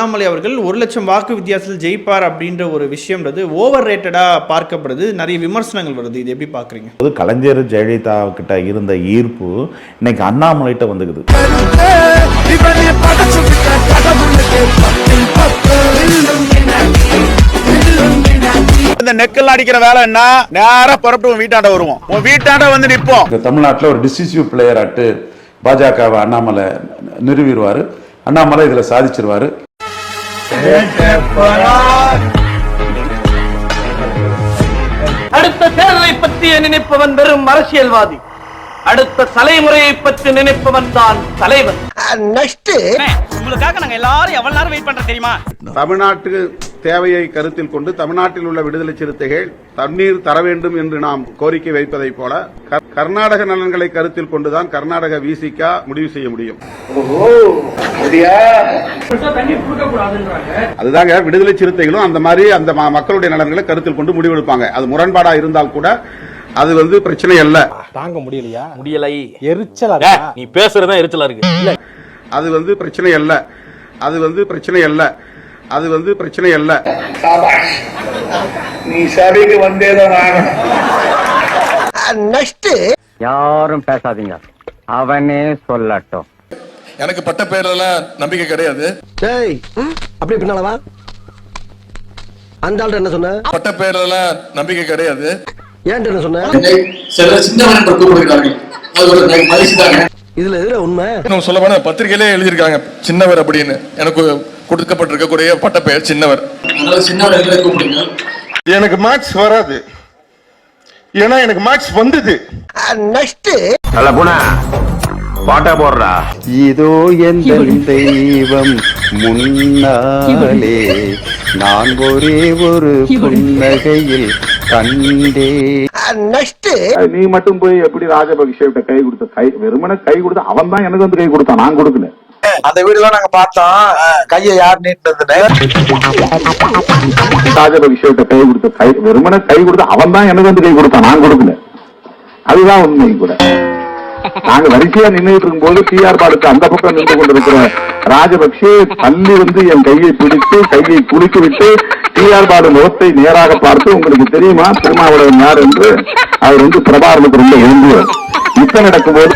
அண்ணாமலை அவர்கள் 1 லட்சம் வாக்கு வித்தியாசத்தில் ஜெயிப்பார் அப்படின்ற ஒரு விஷயம்ன்றது ஓவர் ரேட்டடா பார்க்கப்படுது, நிறைய விமர்சனங்கள் வருது. இது எப்படி பாக்குறீங்க? கலைஞர் ஜெயலலிதா கிட்ட இருந்த ஈர்ப்பு இன்னைக்கு அண்ணாமலைகிட்ட வந்துக்குது. இந்த நெக்கல் அடிக்கிற வேலை என்ன, நேரா புறப்பட்டு வீட்டாண்ட வருவோம், வீட்டாண்ட வந்து நிற்போம். தமிழ்நாட்டில் ஒரு டிசிசிவ் பிளேயர் ஆட்டு பாஜகவை அண்ணாமலை நிறுவிடுவாரு. அண்ணாமலை இதுல சாதிச்சிருவாரு. அடுத்த தேர்தலை பற்றி நினைப்பவன் வெறும் அரசியல்வாதி, அடுத்த தலைமுறையை பற்றி நினைப்பவன் தான் தலைவன். உங்களுக்காக நாங்க எல்லாரும் எவ்வளவு நேரம் வெயிட் பண்றோம் தெரியுமா? தமிழ்நாட்டு தேவையை கருத்தில் கொண்டு தமிழ்நாட்டில் உள்ள விடுதலை சிறுத்தைகள் தண்ணீர் தர வேண்டும் என்று நாம் கோரிக்கை வைப்பதை போல கர்நாடக நலன்களை கருத்தில் கொண்டுதான் கர்நாடக விசிகா முடிவு செய்ய முடியும். அதுதாங்க விடுதலை சிறுத்தைகளும் அந்த மாதிரி அந்த மக்களுடைய நலன்களை கருத்தில் கொண்டு முடிவெடுப்பாங்க. அது முரண்பாடா இருந்தால் கூட அது பிரச்சனை அல்ல. தாங்க முடியலையா? முடியலை, எரிச்சலா நீ பேசுறதா எரிச்சலா இருக்கு. அது பிரச்சனை அல்ல. அது பிரச்சனை அல்ல. அது பிரச்சனை அல்ல. நீ சபைக்கு வந்தேதான். யாரும் பேசாதீங்க, அவனே சொல்லட்டும். எனக்கு பட்ட பேர்ல நம்பிக்கை கிடையாது. அப்படி பின்னாலவா அந்த ஆள் என்ன சொன்ன? பட்ட பேர்ல நம்பிக்கை கிடையாது. ஏன் என்ன சொன்ன? இதுல எதுல உண்மை? சொல்ல போனா பத்திரிகையிலே எழுதியிருக்காங்க சின்னவர் அப்படின்னு. எனக்கு கொடுக்கப்பட்டிருக்கக்கூடிய பட்ட பெயர் சின்னவர். எனக்கு மார்க்ஸ் வராது, ஏன்னா எனக்கு மார்க்ஸ் வந்தது. பாட்டா போடுறா. இதோ எந்த தெய்வம் முன்னாலே நான் ஒரே ஒரு புன்னகையில் கண்டே. நீ மட்டும் போய் எப்படி ராஜபக்சேவிட்ட கை கொடுத்த? வெறுமனே கை கொடுத்த அவன் தான் எனக்கு வந்து கை கொடுத்தான், நான் கொடுக்கல. அந்த வீடுலாம் நாங்க பார்த்தோம், கையை யார் நீட்டினதுன்னு. ராஜபக்சேவிட்ட கை கொடுத்த வெறுமனே கை கொடுத்த அவன் தான் எனக்கு வந்து கை கொடுத்தான், நான் கொடுக்கல. அதுதான் உண்மை கூட. நாங்க வரிசையா நின்றுட்டு இருக்கும் போது டிஆர் பாலுக்கு அந்த பக்கம் நின்று கொண்டிருக்கிற ராஜபக்சே தள்ளி வந்து என் கையை பிடித்து கையை குலுக்கி விட்டு டிஆர் பாலு முகத்தை நேராக பார்த்து, உங்களுக்கு தெரியுமா திருமாவளவன் யார் என்று? அவர் பிரபாகரனுக்கு ரொம்ப விரும்புவார். இப்ப நடக்கும் போது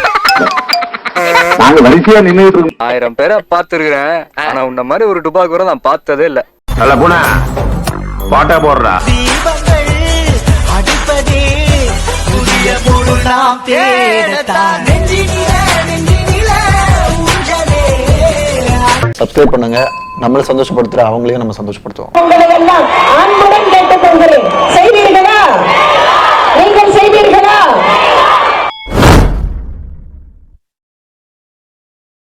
நாங்க வரிசையா நின்றுட்டு இருக்கோம். 1000 பேரை பார்த்திருக்கிறேன், ஆனா உன்ன மாதிரி ஒரு டுபா கூட நான் பார்த்ததே இல்ல. நல்ல போனா பாட்டா போடுறா. சப்ஸ்கிரைப் பண்ணுங்க, நம்மள சந்தோஷப்படுத்துற அவங்களையும் நம்ம சந்தோஷப்படுத்துவோம்.